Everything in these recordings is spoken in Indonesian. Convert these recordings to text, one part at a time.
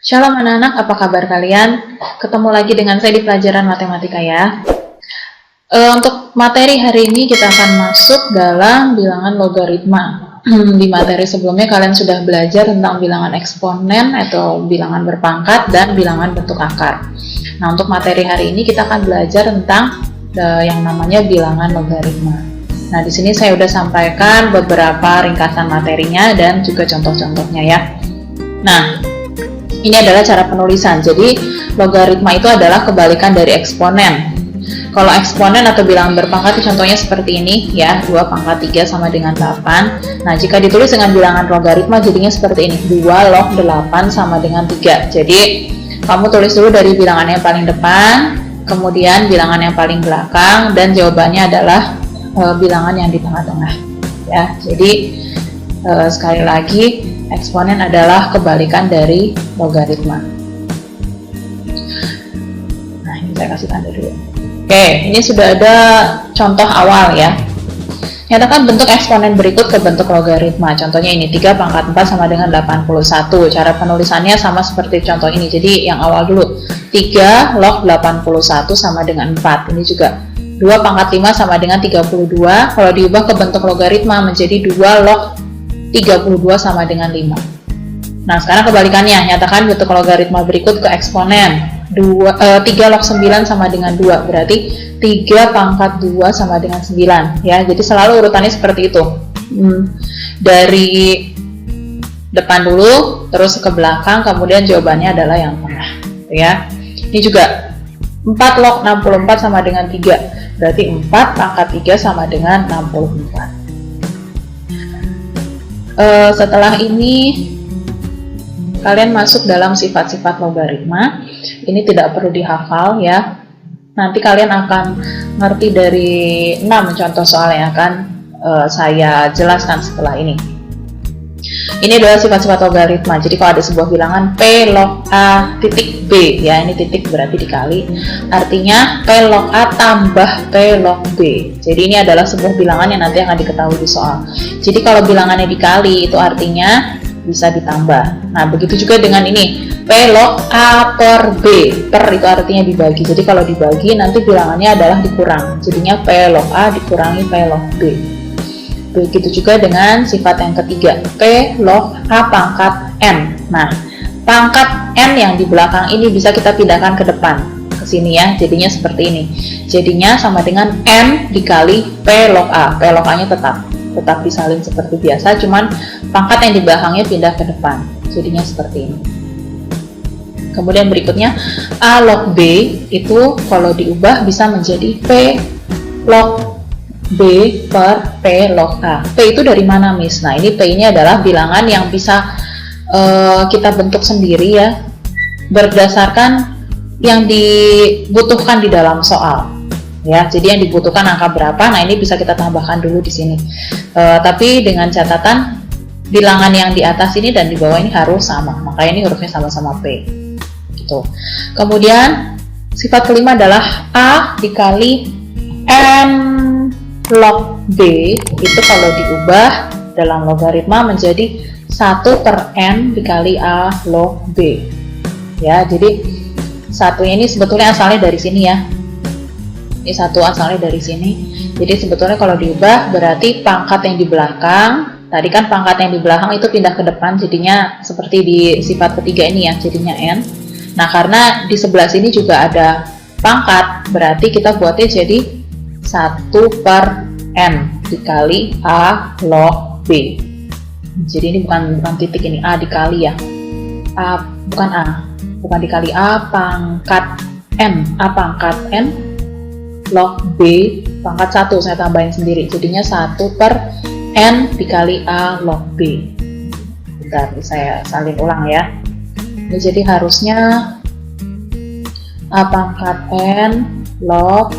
Shalom anak-anak, apa kabar kalian? Ketemu lagi dengan saya di pelajaran matematika ya. Untuk materi hari ini kita akan masuk dalam bilangan logaritma. Di materi sebelumnya kalian sudah belajar tentang bilangan eksponen atau bilangan berpangkat dan bilangan bentuk akar. Nah, untuk materi hari ini kita akan belajar tentang yang namanya bilangan logaritma. Nah, di sini saya sudah sampaikan beberapa ringkasan materinya dan juga contoh-contohnya ya. Nah, ini adalah cara penulisan. Jadi, logaritma itu adalah kebalikan dari eksponen. Kalau eksponen atau bilangan berpangkat itu contohnya seperti ini ya, 2 pangkat 3 sama dengan 8. Nah, jika ditulis dengan bilangan logaritma jadinya seperti ini, 2 log 8 sama dengan 3. Jadi, kamu tulis dulu dari bilangan yang paling depan, kemudian bilangan yang paling belakang, dan jawabannya adalah bilangan yang di tengah-tengah. Ya, jadi sekali lagi, eksponen adalah kebalikan dari logaritma. Nah, ini saya kasih tanda dulu. Oke, ini sudah ada contoh awal ya. Nyatakan bentuk eksponen berikut ke bentuk logaritma. Contohnya ini, 3 pangkat 4 sama dengan 81. Cara penulisannya sama seperti contoh ini. Jadi yang awal dulu, 3 log 81 sama dengan 4. Ini juga 2 pangkat 5 sama dengan 32. Kalau diubah ke bentuk logaritma menjadi 2 log 32 sama dengan 5. Nah, sekarang kebalikannya, nyatakan bentuk logaritma berikut ke eksponen. 3 log 9 sama dengan 2, berarti 3 pangkat 2 sama dengan 9 ya. Jadi selalu urutannya seperti itu. Dari depan dulu, terus ke belakang, kemudian jawabannya adalah yang tengah ya. Ini juga 4 log 64 sama dengan 3, berarti 4 pangkat 3 sama dengan 64. Setelah ini kalian masuk dalam sifat-sifat logaritma. Ini tidak perlu dihafal ya. Nanti kalian akan ngerti dari 6 contoh soal yang akan saya jelaskan setelah ini. Ini adalah sifat-sifat logaritma. Jadi kalau ada sebuah bilangan P log A titik B ya, ini titik berarti dikali. Artinya P log A tambah P log B. Jadi ini adalah sebuah bilangan yang nanti akan diketahui di soal. Jadi kalau bilangannya dikali itu artinya bisa ditambah. Nah, begitu juga dengan ini, P log A per B. Per itu artinya dibagi. Jadi kalau dibagi nanti bilangannya adalah dikurang. Jadinya P log A dikurangi P log B. Begitu juga dengan sifat yang ketiga, P log A pangkat N. Nah, pangkat N yang di belakang ini bisa kita pindahkan ke depan, ke sini ya. Jadinya seperti ini. Jadinya sama dengan N dikali P log A. P log A-nya tetap disalin seperti biasa, cuman pangkat yang di belakangnya pindah ke depan. Jadinya seperti ini. Kemudian berikutnya, A log B itu kalau diubah bisa menjadi P log B per P log A. P itu dari mana, Miss? Nah, ini P ini adalah bilangan yang bisa kita bentuk sendiri ya, berdasarkan yang dibutuhkan di dalam soal. Ya, jadi yang dibutuhkan angka berapa? Nah, ini bisa kita tambahkan dulu di sini. Tapi dengan catatan bilangan yang di atas ini dan di bawah ini harus sama. Makanya ini hurufnya sama-sama P. Gitu. Kemudian sifat kelima adalah A dikali N log B itu kalau diubah dalam logaritma menjadi 1 per N dikali A log B. Ya, jadi satunya ini sebetulnya asalnya dari sini ya. Ini satu asalnya dari sini. Jadi sebetulnya kalau diubah berarti pangkat yang di belakang, tadi kan pangkat yang di belakang itu pindah ke depan, jadinya seperti di sifat ketiga ini ya, jadinya N. Nah, karena di sebelah sini juga ada pangkat, berarti kita buatnya jadi 1 per N dikali A log B. Jadi ini bukan titik, ini A dikali ya. Bukan dikali A pangkat N, A pangkat N log B pangkat 1, saya tambahin sendiri, jadinya 1 per N dikali A log B. Bentar, saya salin ulang ya. Ini jadi harusnya A pangkat N log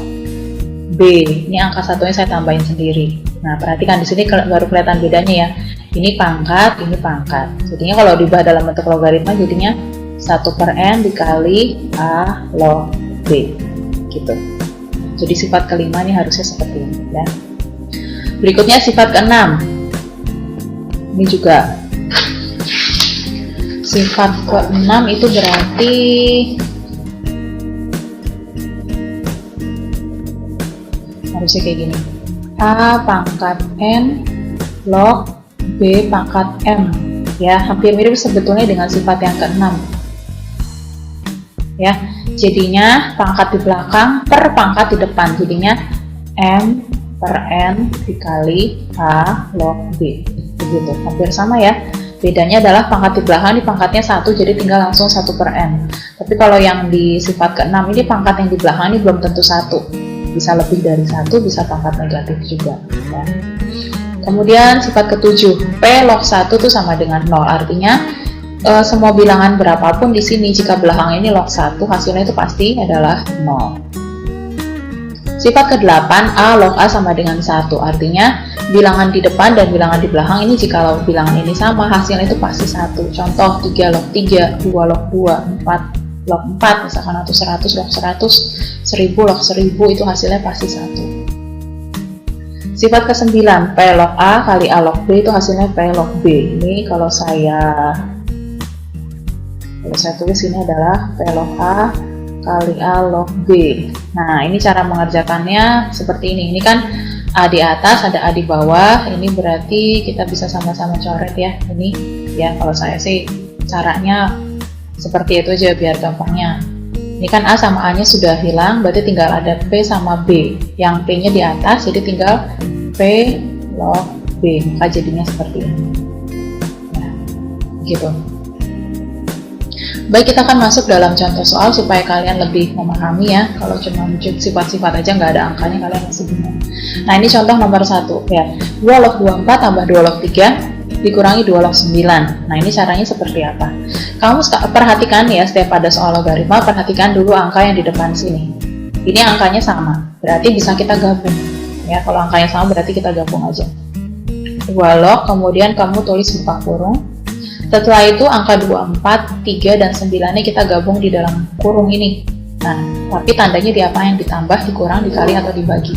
B. Ini angka satunya saya tambahin sendiri. Nah, perhatikan di sini baru kelihatan bedanya ya. Ini pangkat, ini pangkat. Jadinya kalau diubah dalam bentuk logaritma jadinya 1 per N dikali A log B. Gitu. Jadi sifat kelima ini harusnya seperti ini ya. Berikutnya sifat keenam. Ini juga Sifat ke-6 itu berarti harusnya kayak gini. A pangkat N log B pangkat M. Ya, hampir mirip sebetulnya dengan sifat yang ke-6. Ya, jadinya pangkat di belakang per pangkat di depan. Jadinya M per N dikali A log B. Begitu, hampir sama ya. Bedanya adalah pangkat di belakang di pangkatnya 1, jadi tinggal langsung 1 per N. Tapi kalau yang di sifat ke-6 ini pangkat yang di belakang ini belum tentu 1. Bisa lebih dari 1, bisa pangkat negatif juga. Ya. Kemudian sifat ke-7, P log 1 itu sama dengan 0. Artinya semua bilangan berapapun di sini, jika belakang ini log 1, hasilnya itu pasti adalah 0. Sifat ke-8, A log A sama dengan 1. Artinya bilangan di depan dan bilangan di belakang ini, jika bilangan ini sama, hasilnya itu pasti 1. Contoh 3 log 3, 2 log 2, 4 log 4, misalkan, atau 100 log 100, 1000 log 1000, itu hasilnya pasti 1. Sifat ke-9, P log A kali A log B, itu hasilnya P log B. Ini kalau saya tulis ini adalah P log A kali A log B. Nah, ini cara mengerjakannya seperti ini. Ini kan A di atas, ada A di bawah. Ini berarti kita bisa sama-sama coret ya. Ini ya, kalau saya sih caranya seperti itu aja biar gampangnya. Ini kan A sama A nya sudah hilang, berarti tinggal ada P sama B. Yang P nya di atas, jadi tinggal P log B. Maka jadinya seperti ini. Nah, gitu. Baik, kita akan masuk dalam contoh soal supaya kalian lebih memahami ya. Kalau cuma sifat-sifat aja nggak ada angkanya, kalian masih bingung. Nah, ini contoh nomor 1 ya. 2 log 24 tambah 2 log 3 dikurangi 2 log 9. Nah, ini caranya seperti apa? Kamu perhatikan ya, setiap ada soal logaritma, perhatikan dulu angka yang di depan sini. Ini angkanya sama, berarti bisa kita gabung. Ya, kalau angkanya sama berarti kita gabung aja. 2 log, kemudian kamu tulis buka kurung. Setelah itu angka 24, 3, dan 9-nya kita gabung di dalam kurung ini. Nah, tapi tandanya di apa yang ditambah, dikurang, dikali, atau dibagi.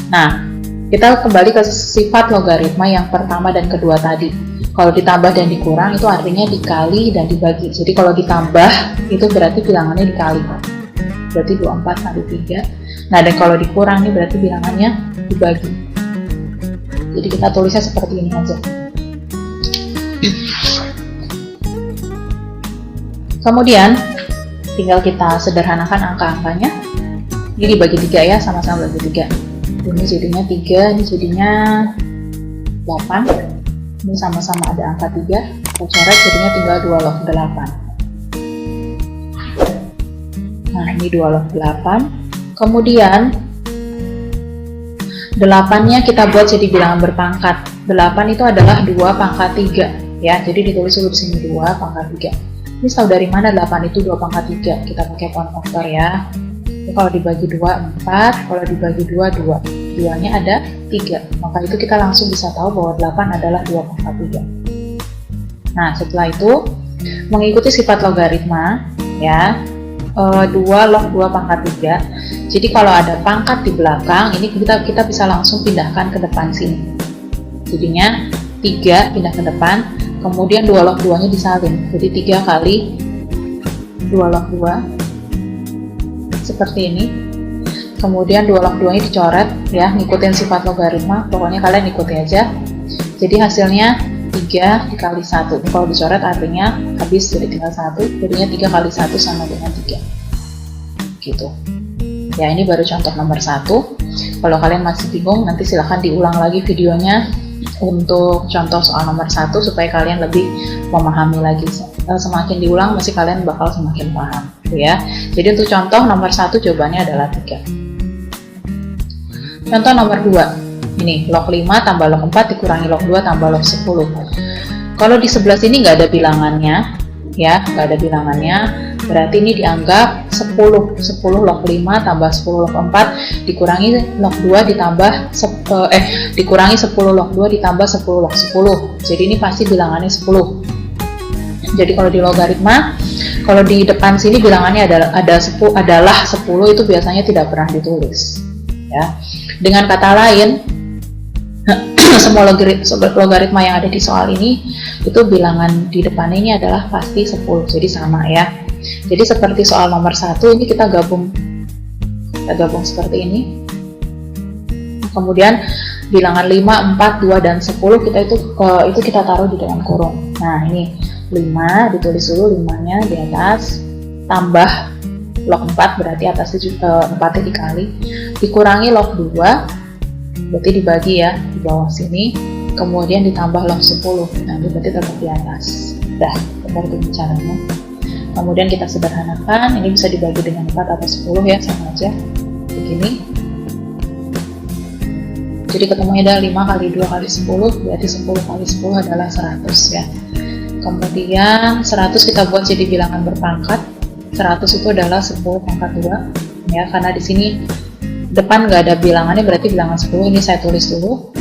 Nah, kita kembali ke sifat logaritma yang pertama dan kedua tadi. Kalau ditambah dan dikurang itu artinya dikali dan dibagi. Jadi kalau ditambah itu berarti bilangannya dikali. Berarti 24 kali 3. Nah, dan kalau dikurang ini berarti bilangannya dibagi. Jadi kita tulisnya seperti ini aja. Kemudian tinggal kita sederhanakan angka-angkanya. Ini dibagi 3 ya, sama-sama bagi 3. Ini jadinya 3, ini jadinya 8. Ini sama-sama ada angka 3. Kita coret, jadinya tinggal 2 log 8. Nah, ini 2 log 8. Kemudian 8-nya kita buat jadi bilangan berpangkat. 8 itu adalah 2 pangkat 3 ya. Jadi ditulis dulu di sini 2 pangkat 3. Ini tahu dari mana 8 itu 2 pangkat 3? Kita pakai pound faktor ya. Ini kalau dibagi 2, 4. Kalau dibagi 2, 2. 2-nya ada 3. Maka itu kita langsung bisa tahu bahwa 8 adalah 2 pangkat 3. Nah, setelah itu mengikuti sifat logaritma ya. 2 log 2 pangkat 3. Jadi kalau ada pangkat di belakang, ini kita bisa langsung pindahkan ke depan sini. Jadinya 3 pindah ke depan. Kemudian 2 log 2 nya disalin, jadi 3 kali 2 log 2 seperti ini. Kemudian 2 log 2 nya dicoret ya, ngikutin sifat logaritma, pokoknya kalian ikuti aja. Jadi hasilnya 3 dikali 1. Kalau dicoret artinya habis, jadi tinggal 1, jadinya 3 kali 1 sama dengan 3 gitu ya. Ini baru contoh nomor 1. Kalau kalian masih bingung, nanti silahkan diulang lagi videonya untuk contoh soal nomor 1 supaya kalian lebih memahami lagi. Semakin diulang masih kalian bakal semakin paham ya. Jadi untuk contoh nomor 1 jawabannya adalah 3. Contoh nomor 2, ini log 5 tambah log 4 dikurangi log 2 tambah log 10. Kalau di sebelah sini nggak ada bilangannya ya, nggak ada bilangannya, berarti ini dianggap 10 log 5 tambah 10 log 4 dikurangi log 2 ditambah dikurangi 10 log 2 ditambah 10 log 10. Jadi ini pasti bilangannya 10. Jadi kalau di logaritma, kalau di depan sini bilangannya adalah 10, itu biasanya tidak pernah ditulis ya. Dengan kata lain, semua logaritma yang ada di soal ini itu bilangan di depannya ini adalah pasti 10, jadi sama ya. Jadi seperti soal nomor 1 ini kita gabung seperti ini. Kemudian bilangan 5, 4, 2, dan 10 itu kita taruh di dalam kurung. Nah ini 5 ditulis dulu, 5-nya di atas, tambah log 4 berarti atasnya juga 4-nya dikali, dikurangi log 2 berarti dibagi ya di bawah sini, kemudian ditambah log 10, nanti berarti tetap di atas. Udah, seperti ini caranya. Kemudian kita sederhanakan, ini bisa dibagi dengan 4 atau 10 ya, sama aja begini. Jadi ketemunya adalah 5 kali 2 kali 10, berarti 10 kali 10 adalah 100 ya. Kemudian 100 kita buat jadi bilangan berpangkat. 100 itu adalah 10 pangkat 2 ya, karena di sini depan nggak ada bilangannya berarti bilangan 10, ini saya tulis dulu.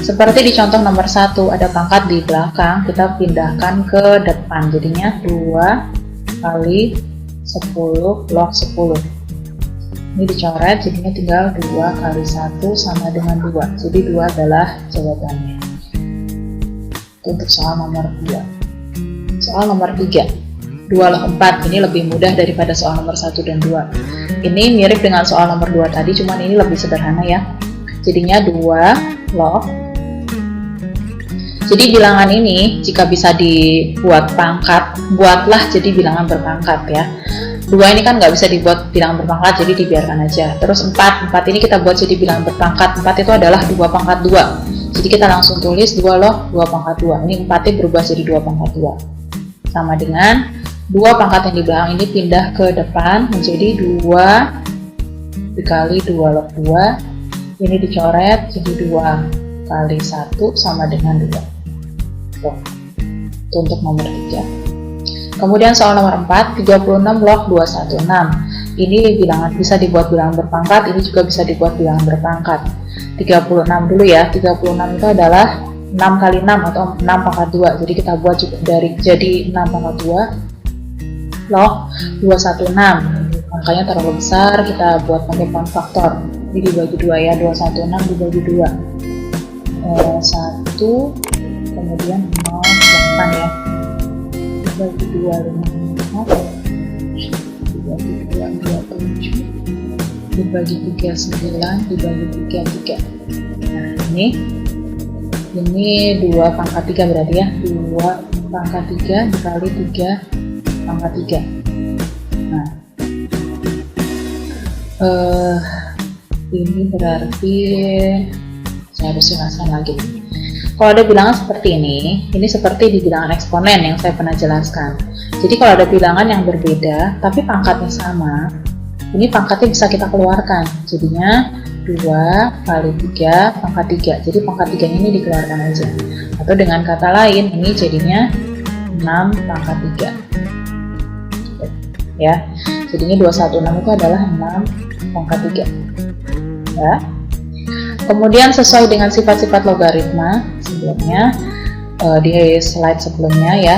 Seperti di contoh nomor 1 ada pangkat di belakang, kita pindahkan ke depan, jadinya 2 kali 10 log 10. Ini dicoret, jadinya tinggal 2 kali 1 sama dengan 2. Jadi 2 adalah jawabannya. Itu untuk soal nomor 2. Soal nomor 3. 2 log 4. Ini lebih mudah daripada soal nomor 1 dan 2. Ini mirip dengan soal nomor 2 tadi, cuman ini lebih sederhana ya. Jadinya 2 log. Jadi bilangan ini jika bisa dibuat pangkat, buatlah jadi bilangan berpangkat ya. 2 ini kan nggak bisa dibuat bilangan berpangkat, jadi dibiarkan aja. Terus 4 ini kita buat jadi bilangan berpangkat. 4 itu adalah 2 pangkat 2. Jadi kita langsung tulis 2 log 2 pangkat 2. Ini 4-nya berubah jadi 2 pangkat 2. Sama dengan 2 pangkat yang di belakang ini pindah ke depan menjadi 2 dikali 2 log 2. Ini dicoret jadi 2 kali 1 sama dengan 2. Tuh. Itu untuk nomor 3. Kemudian soal nomor 4, 36 log 216. Ini bilangan bisa dibuat bilangan berpangkat, ini juga bisa dibuat bilangan berpangkat. 36 dulu ya, 36 itu adalah 6 kali 6 atau 6 pangkat 2. Jadi kita buat juga jadi 6 pangkat 2 log 216. Angkanya terlalu besar, kita buat pakai pound faktor. Ini dibagi 2 ya, 216 dibagi 2. 1, kemudian 0,8 ya. Dibagi 2, 5, dibagi 2, 27, dibagi 3, 9, dibagi 3, 3. Nah ini 2 pangkat 3 berarti ya, 2 pangkat 3 dikali 3 pangkat 3. Nah ini berarti saya harus jelaskan lagi. Kalau ada bilangan seperti ini seperti di bilangan eksponen yang saya pernah jelaskan. Jadi kalau ada bilangan yang berbeda, tapi pangkatnya sama, ini pangkatnya bisa kita keluarkan. Jadinya 2 kali 3 pangkat 3. Jadi pangkat 3 ini dikeluarkan aja. Atau dengan kata lain, ini jadinya 6 pangkat 3. Ya, jadinya 216 itu adalah 6 pangkat 3. Ya. Kemudian sesuai dengan sifat-sifat logaritma sebelumnya, di slide sebelumnya ya,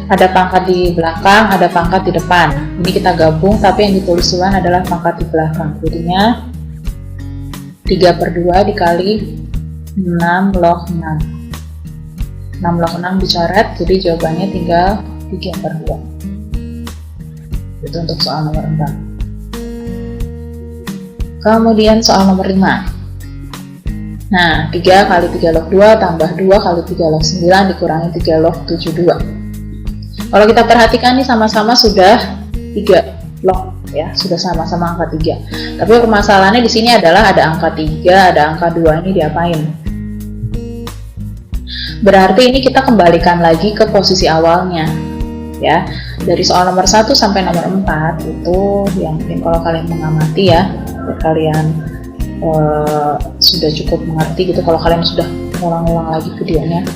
ada pangkat di belakang, ada pangkat di depan. Ini kita gabung, tapi yang ditulis duluan adalah pangkat di belakang. Jadinya 3/2 dikali 6 log 6. 6 log 6 dicoret, jadi jawabannya tinggal 3/2. Itu untuk soal nomor 4. Kemudian soal nomor 5. Nah, 3 kali 3 log 2 tambah 2 kali 3 log 9 dikurangi 3 log 72. Kalau kita perhatikan ini sama-sama sudah 3 log ya, sudah sama-sama angka 3. Tapi permasalahannya di sini adalah ada angka 3, ada angka 2, ini diapain? Berarti ini kita kembalikan lagi ke posisi awalnya. Ya, dari soal nomor 1 sampai nomor 4 itu yang mungkin kalau kalian mengamati ya, kalian sudah cukup mengerti gitu kalau kalian sudah ngulang-ngulang lagi videonya.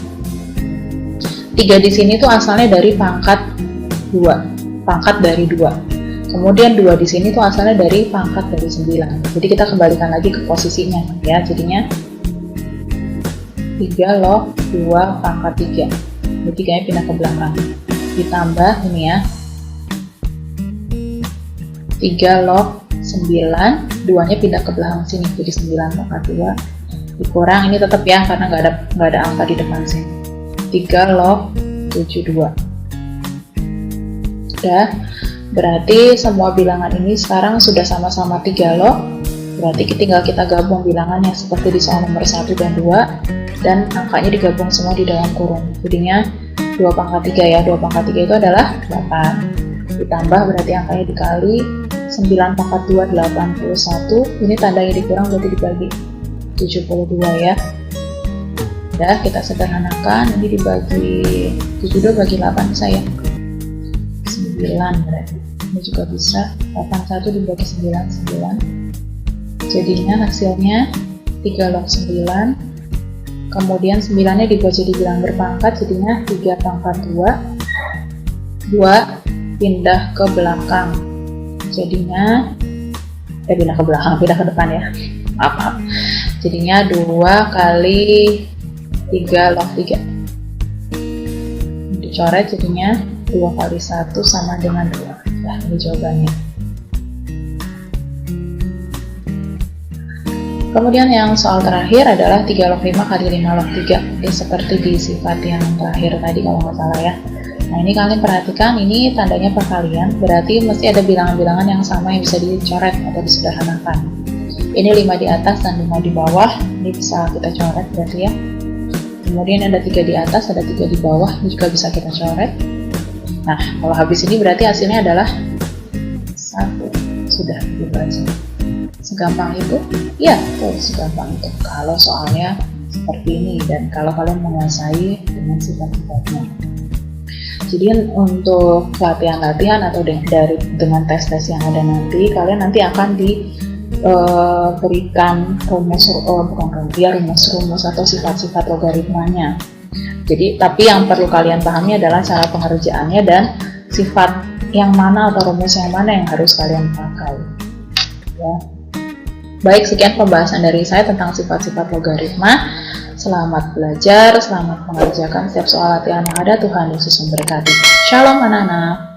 3 di sini tuh asalnya dari pangkat 2, pangkat dari 2. Kemudian 2 di sini tuh asalnya dari pangkat dari 9. Jadi kita kembalikan lagi ke posisinya ya, jadinya 3 log 2 pangkat 3. Jadi 3-nya pindah ke belakang. Ditambah ini ya, 3 log 9, 2-nya pindah ke belakang sini, jadi 9 pangkat 2 dikurang, ini tetap ya karena nggak ada angka di depan sini, 3 log 72. Udah, berarti semua bilangan ini sekarang sudah sama-sama 3 log. Berarti tinggal kita gabung bilangannya seperti di soal nomor 1 dan 2, dan angkanya digabung semua di dalam kurung. Jadinya 2 pangkat 3 ya, 2 pangkat 3 itu adalah 8. Ditambah berarti angkanya dikali 9 pangkat 2, 81. Ini tandanya dikurang berarti dibagi 72 ya. Udah, kita sederhanakan, ini dibagi 72 bagi 8 bisa ya, 9 berarti. Ini juga bisa, 81 dibagi 9, 9. Jadinya hasilnya 3 log 9. Kemudian 9-nya dibuat jadi bilangan berpangkat, jadinya 3 pangkat 2. 2 pindah ke belakang. Jadinya pindah ke belakang, pindah ke depan ya. Maaf. Jadinya 2 kali 3 log 3. Dicoret jadinya 2 kali 1 sama dengan 2. Nah, ini jawabannya. Kemudian yang soal terakhir adalah 3 log 5 kali 5 log 3. Ini seperti di sifat yang terakhir tadi kalau nggak salah ya. Nah, ini kalian perhatikan, ini tandanya perkalian, berarti mesti ada bilangan-bilangan yang sama yang bisa dicoret atau disederhanakan. Ini 5 di atas dan 5 di bawah, ini bisa kita coret berarti ya. Kemudian ada 3 di atas, ada 3 di bawah, ini juga bisa kita coret. Nah, kalau habis ini berarti hasilnya adalah 1. Sudah dibaca. Segampang itu? Ya, segampang itu. Kalau soalnya seperti ini dan kalau kalian menguasai dengan sifat-sifatnya. Jadi untuk latihan-latihan atau dengan tes-tes yang ada nanti, kalian nanti akan diberikan rumus atau sifat-sifat logaritmanya. Jadi, tapi yang perlu kalian pahami adalah cara pengerjaannya dan sifat yang mana atau rumus yang mana yang harus kalian pakai. Ya. Baik, sekian pembahasan dari saya tentang sifat-sifat logaritma. Selamat belajar, selamat mengerjakan setiap soal latihan yang ada. Tuhan Yesus memberkati. Shalom anak-anak.